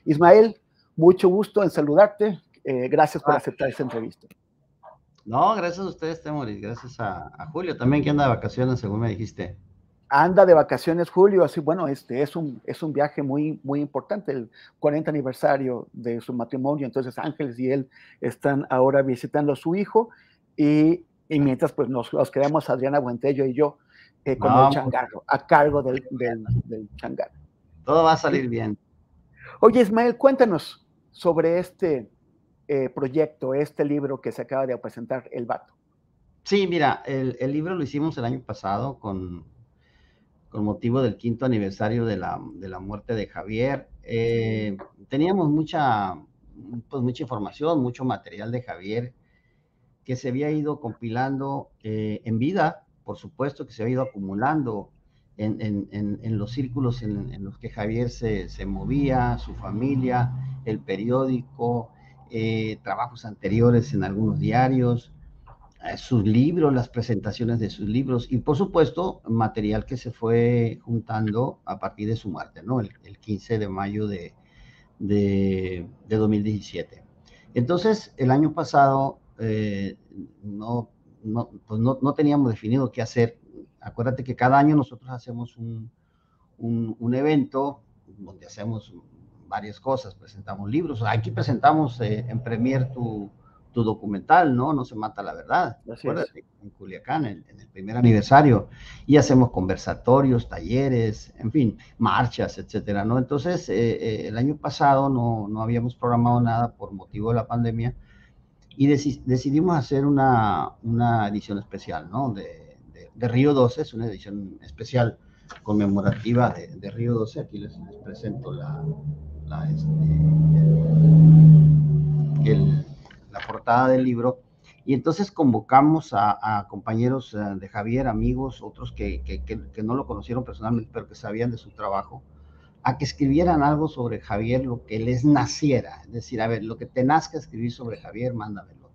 Ismael, mucho gusto en saludarte. Gracias por aceptar esta entrevista. No, gracias a ustedes, Temoris, gracias a Julio también, que anda de vacaciones, según me dijiste. Anda de vacaciones Julio, así bueno, es un viaje muy, muy importante, el 40 aniversario de su matrimonio, entonces Ángeles y él están ahora visitando a su hijo y mientras pues nos quedamos Adriana Buentello y yo con el changarro, a cargo del changarro. Todo va a salir bien. Oye Ismael, cuéntanos sobre este proyecto, este libro que se acaba de presentar, El Vato. Sí, mira, el libro lo hicimos el año pasado con motivo del 5º aniversario de la muerte de Javier. Teníamos mucha información, mucho material de Javier que se había ido compilando en vida, por supuesto, que se había ido acumulando en los círculos en los que Javier se movía, su familia, el periódico, trabajos anteriores en algunos diarios, sus libros, las presentaciones de sus libros y por supuesto material que se fue juntando a partir de su muerte, ¿no? El 15 de mayo de 2017. Entonces, el año pasado no teníamos definido qué hacer. Acuérdate que cada año nosotros hacemos un evento donde hacemos varias cosas, presentamos libros, aquí presentamos en Premier tu documental, ¿no? No se mata la verdad, acuérdate, en Culiacán, en el primer aniversario, y hacemos conversatorios, talleres, en fin, marchas, etcétera, ¿no? Entonces, el año pasado no habíamos programado nada por motivo de la pandemia, y decidimos hacer una edición especial, ¿no? De Río 12, es una edición especial conmemorativa de Río 12, aquí les presento la portada del libro, y entonces convocamos a compañeros de Javier, amigos, otros que no lo conocieron personalmente, pero que sabían de su trabajo, a que escribieran algo sobre Javier, lo que les naciera, es decir, a ver, lo que te nazca escribir sobre Javier, mándamelo.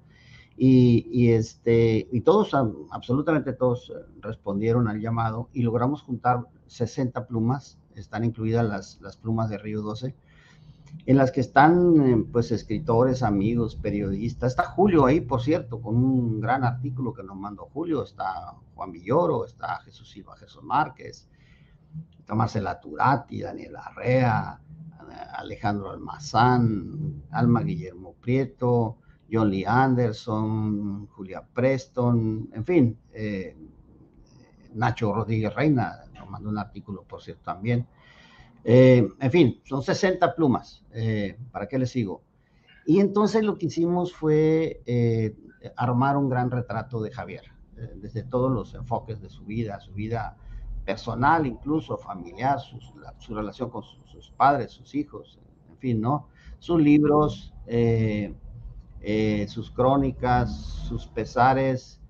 Y todos, absolutamente todos, respondieron al llamado y logramos juntar 60 plumas, están incluidas las plumas de Río 12, en las que están pues escritores, amigos, periodistas. Está Julio ahí, por cierto, con un gran artículo que nos mandó Julio. Está Juan Villoro, está Jesús Silva, Jesús Márquez, está Marcela Turati, Daniel Arrea, Alejandro Almazán, Alma Guillermo Prieto, John Lee Anderson, Julia Preston, en fin, Nacho Rodríguez Reina nos mandó un artículo, por cierto, también. En fin, son 60 plumas. ¿Para qué les sigo? Y entonces lo que hicimos fue armar un gran retrato de Javier, desde todos los enfoques de su vida personal, incluso familiar, su relación con sus padres, sus hijos, en fin, ¿no? Sus libros, sus crónicas, sus pesares,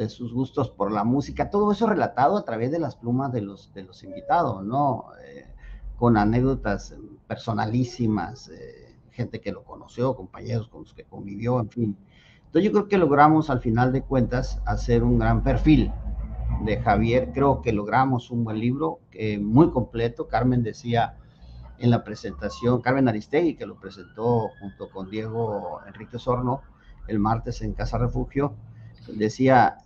sus gustos por la música, todo eso relatado a través de las plumas de los invitados, ¿no? Con anécdotas personalísimas, gente que lo conoció, compañeros con los que convivió, en fin. Entonces yo creo que logramos al final de cuentas hacer un gran perfil de Javier. Creo que logramos un buen libro, muy completo. Carmen decía en la presentación, Carmen Aristegui, que lo presentó junto con Diego Enrique Sorno el martes en Casa Refugio, decía,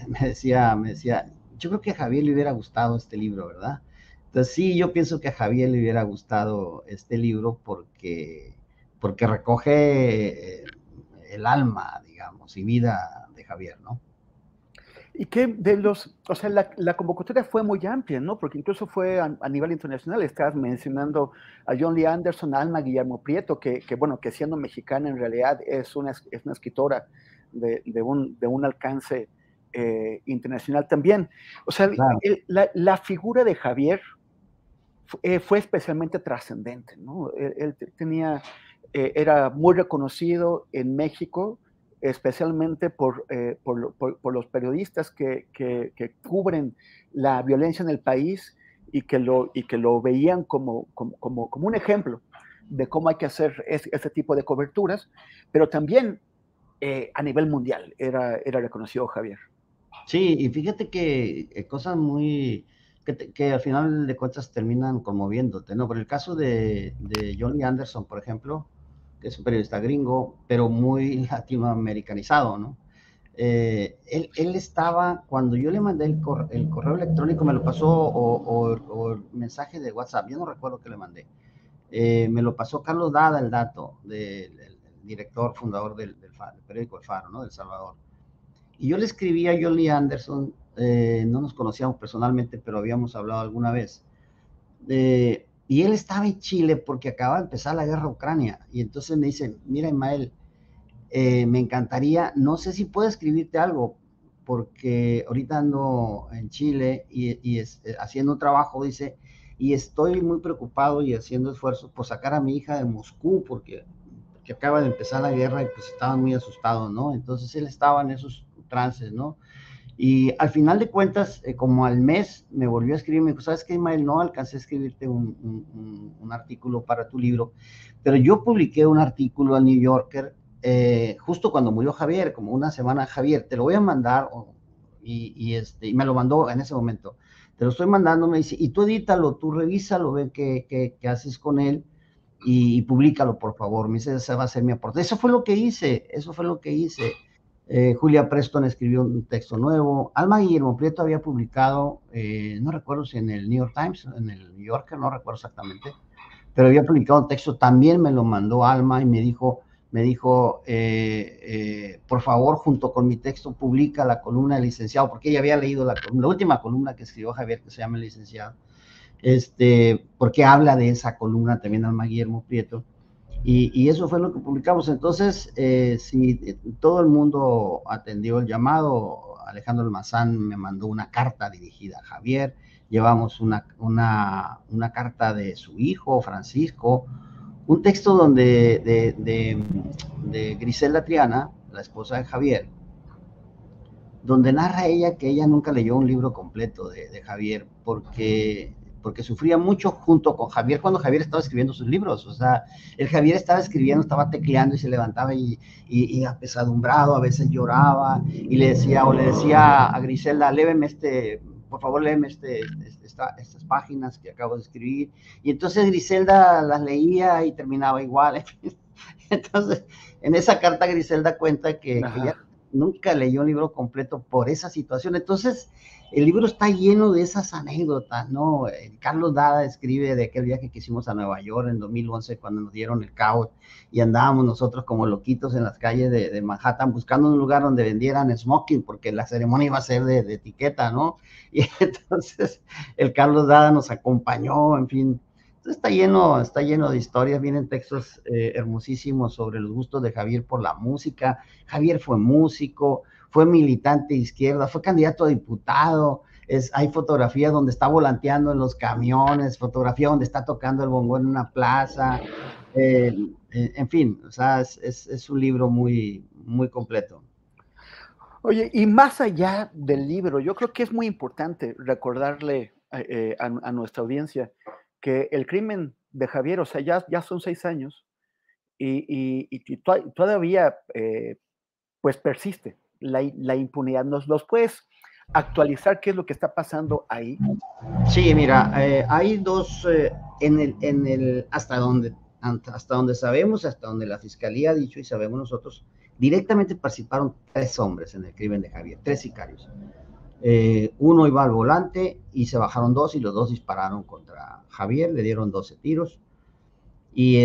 me decía, yo creo que a Javier le hubiera gustado este libro, ¿verdad? Entonces sí, yo pienso que a Javier le hubiera gustado este libro porque recoge el alma, digamos, y vida de Javier, ¿no? Y que o sea, la convocatoria fue muy amplia, ¿no? Porque incluso fue a nivel internacional. Estabas mencionando a John Lee Anderson, a Alma Guillermo Prieto, que bueno, que siendo mexicana en realidad es una escritora de un alcance internacional también. O sea, claro. La figura de Javier fue especialmente trascendente, ¿no? Él tenía, era muy reconocido en México, especialmente por los periodistas que cubren la violencia en el país y que lo veían como un ejemplo de cómo hay que hacer ese tipo de coberturas, pero también a nivel mundial era reconocido Javier. Sí, y fíjate que cosas muy que al final de cuentas terminan conmoviéndote, ¿no? Por el caso de John Lee Anderson, por ejemplo, que es un periodista gringo, pero muy latinoamericanizado, ¿no? Él estaba, cuando yo le mandé el correo electrónico, me lo pasó, o el mensaje de WhatsApp, yo no recuerdo que le mandé, me lo pasó Carlos Dada, el dato, del director, fundador del periódico El Faro, ¿no? Del Salvador. Y yo le escribí a John Lee Anderson, no nos conocíamos personalmente, pero habíamos hablado alguna vez. Y él estaba en Chile porque acaba de empezar la guerra a Ucrania. Y entonces me dice, mira, Ismael, me encantaría, no sé si puedo escribirte algo, porque ahorita ando en Chile y haciendo un trabajo, dice, y estoy muy preocupado y haciendo esfuerzos por sacar a mi hija de Moscú, porque acaba de empezar la guerra y pues estaban muy asustados, ¿no? Entonces él estaba en esos trances, ¿no? Y al final de cuentas, como al mes, me volvió a escribir, me dijo, ¿sabes qué, Ismael? No alcancé a escribirte un artículo para tu libro, pero yo publiqué un artículo al New Yorker justo cuando murió Javier, como una semana. Javier, te lo voy a mandar, y me lo mandó en ese momento. Te lo estoy mandando, me dice, y tú edítalo, tú revísalo, ve qué haces con él, y públicalo, por favor. Me dice, ese va a ser mi aporte. Eso fue lo que hice, eso fue lo que hice. Julia Preston escribió un texto nuevo. Alma Guillermo Prieto había publicado, no recuerdo si en el New York Times, en el New Yorker, no recuerdo exactamente, pero había publicado un texto, también me lo mandó Alma y me dijo, por favor, junto con mi texto, publica la columna del licenciado, porque ella había leído la última columna que escribió Javier, que se llama El Licenciado, porque habla de esa columna también Alma Guillermo Prieto. Y eso fue lo que publicamos. Entonces, si todo el mundo atendió el llamado, Alejandro Almazán me mandó una carta dirigida a Javier, llevamos una carta de su hijo, Francisco, un texto donde de Griselda Triana, la esposa de Javier, donde narra ella que ella nunca leyó un libro completo de Javier porque sufría mucho junto con Javier cuando Javier estaba escribiendo sus libros. O sea, el Javier estaba escribiendo, estaba tecleando y se levantaba y apesadumbrado, a veces lloraba y le decía a Griselda, léeme por favor, léeme estas páginas que acabo de escribir. Y entonces Griselda las leía y terminaba igual. Entonces, en esa carta Griselda cuenta que ella nunca leyó un libro completo por esa situación. Entonces, el libro está lleno de esas anécdotas, ¿no? Carlos Dada escribe de aquel viaje que hicimos a Nueva York en 2011 cuando nos dieron el caos y andábamos nosotros como loquitos en las calles de Manhattan buscando un lugar donde vendieran smoking porque la ceremonia iba a ser de etiqueta, ¿no? Y entonces el Carlos Dada nos acompañó, en fin. Está lleno de historias, vienen textos hermosísimos sobre los gustos de Javier por la música. Javier fue músico, fue militante de izquierda, fue candidato a diputado. Hay fotografías donde está volanteando en los camiones, fotografía donde está tocando el bongo en una plaza. En fin, o sea, es un libro muy, muy completo. Oye, y más allá del libro, yo creo que es muy importante recordarle a nuestra audiencia que el crimen de Javier, o sea, ya son 6 años y todavía pues persiste la impunidad. ¿Nos puedes actualizar qué es lo que está pasando ahí? Sí, mira, hay dos, hasta donde sabemos, hasta donde la fiscalía ha dicho y sabemos nosotros, directamente participaron 3 hombres en el crimen de Javier, 3 sicarios. Uno iba al volante y se bajaron 2 y los 2 dispararon contra Javier, le dieron 12 tiros. Y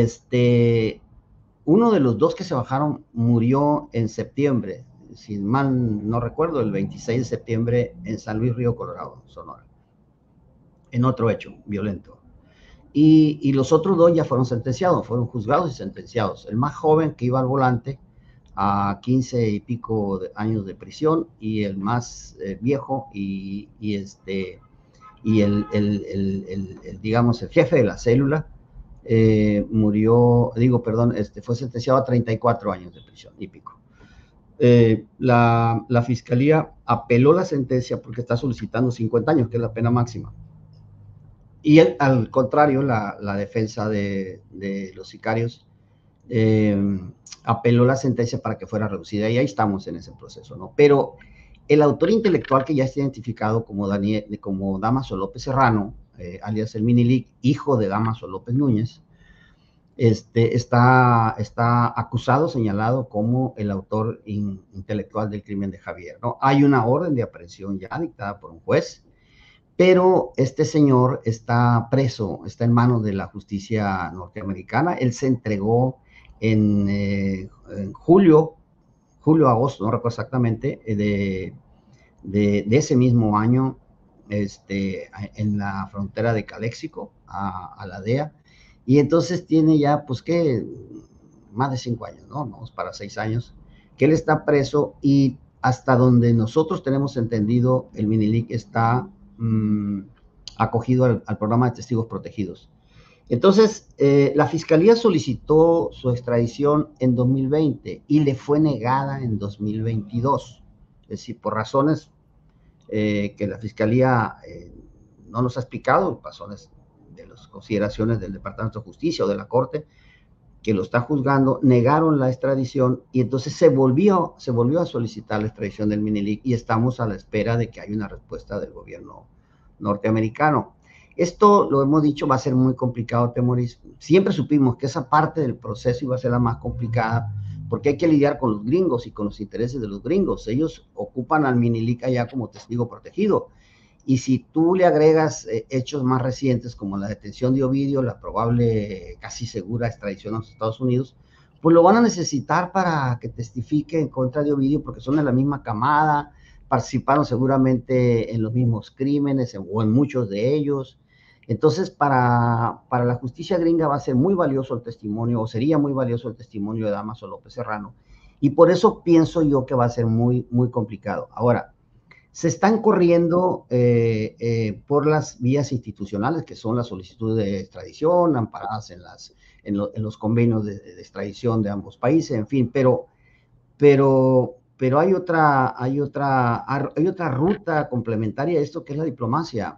uno de los 2 que se bajaron murió en septiembre, si mal no recuerdo, el 26 de septiembre en San Luis Río Colorado, Sonora, en otro hecho violento. Y los otros 2 ya fueron sentenciados, fueron juzgados y sentenciados. El más joven, que iba al volante, a 15 y pico de años de prisión, y el más viejo digamos, el jefe de la célula, fue sentenciado a 34 años de prisión y pico. La fiscalía apeló la sentencia porque está solicitando 50 años, que es la pena máxima. Y al contrario, la defensa de los sicarios apeló la sentencia para que fuera reducida, y ahí estamos en ese proceso, ¿no? Pero El autor intelectual que ya está identificado como Dámaso López Serrano, alias el Minilic, hijo de Dámaso López Núñez, está acusado, señalado como el autor intelectual del crimen de Javier, ¿no? Hay una orden de aprehensión ya dictada por un juez, pero este señor está preso, está en manos de la justicia norteamericana. Él se entregó en julio, agosto, no recuerdo exactamente, de ese mismo año, en la frontera de Caléxico, a la DEA, y entonces tiene ya, pues, ¿qué? Más de 5 años, ¿no? Vamos para 6 años, que él está preso, y hasta donde nosotros tenemos entendido, el Minilic está acogido al programa de testigos protegidos. Entonces, la Fiscalía solicitó su extradición en 2020 y le fue negada en 2022. Es decir, por razones que la Fiscalía no nos ha explicado, razones de las consideraciones del Departamento de Justicia o de la Corte, que lo está juzgando, negaron la extradición, y entonces se volvió a solicitar la extradición del Minilic, y estamos a la espera de que haya una respuesta del gobierno norteamericano. Esto, lo hemos dicho, va a ser muy complicado, Temoris. Siempre supimos que esa parte del proceso iba a ser la más complicada, porque hay que lidiar con los gringos y con los intereses de los gringos. Ellos ocupan al Minilic allá como testigo protegido, y si tú le agregas hechos más recientes como la detención de Ovidio, la probable, casi segura extradición a los Estados Unidos, pues lo van a necesitar para que testifique en contra de Ovidio, porque son de la misma camada, participaron seguramente en los mismos crímenes o en muchos de ellos. Entonces, para la justicia gringa va a ser muy valioso el testimonio, o sería muy valioso el testimonio de Dámaso López Serrano, y por eso pienso yo que va a ser muy, muy complicado. Ahora, se están corriendo por las vías institucionales, que son las solicitudes de extradición, amparadas en los convenios de extradición de ambos países, en fin, pero hay otra ruta complementaria a esto, que es la diplomacia.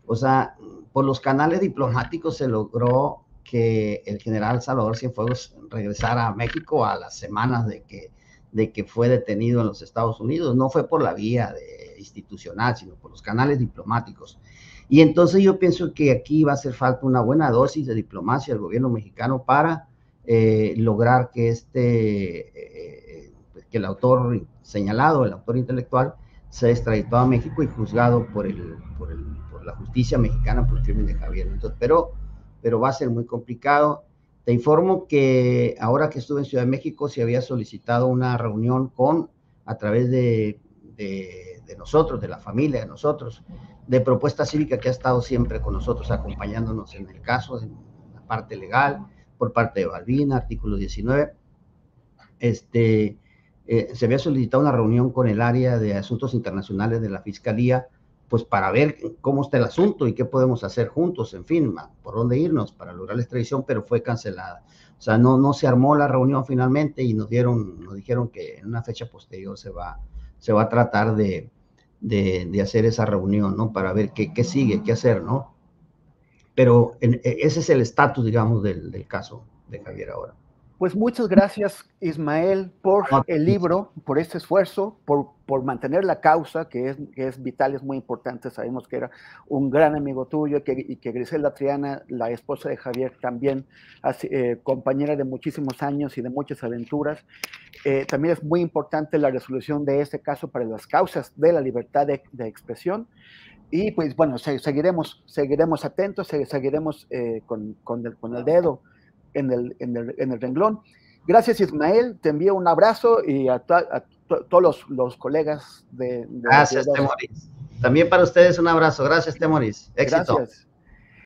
O sea, por los canales diplomáticos se logró que el general Salvador Cienfuegos regresara a México a las semanas de que fue detenido en los Estados Unidos. No fue por la vía institucional, sino por los canales diplomáticos. Y entonces yo pienso que aquí va a hacer falta una buena dosis de diplomacia del gobierno mexicano para lograr que que el autor señalado, el autor intelectual, sea extraditado a México y juzgado por la justicia mexicana por el crimen de Javier. Entonces, pero va a ser muy complicado. Te informo que ahora que estuve en Ciudad de México se había solicitado una reunión a través de nosotros, de la familia de nosotros, de Propuesta Cívica, que ha estado siempre con nosotros acompañándonos en el caso, en la parte legal, por parte de Balbina, artículo 19. Se había solicitado una reunión con el área de asuntos internacionales de la Fiscalía, pues para ver cómo está el asunto y qué podemos hacer juntos, en fin, por dónde irnos para lograr la extradición, pero fue cancelada. O sea, no se armó la reunión finalmente, y nos dijeron que en una fecha posterior se va a tratar de hacer esa reunión, ¿no? Para ver qué sigue, qué hacer, ¿no? Pero ese es el estatus, digamos, del caso de Javier ahora. Pues muchas gracias, Ismael, por el libro, por este esfuerzo, por mantener la causa, que es vital, es muy importante. Sabemos que era un gran amigo tuyo, y que Griselda Triana, la esposa de Javier, también compañera de muchísimos años y de muchas aventuras. También es muy importante la resolución de este caso para las causas de la libertad de expresión. Y pues bueno, seguiremos atentos, seguiremos con el dedo en el renglón. Gracias, Ismael, te envío un abrazo, y a todos los colegas Gracias, Temoris. También para ustedes un abrazo. Gracias, Temoris. Éxito. Gracias.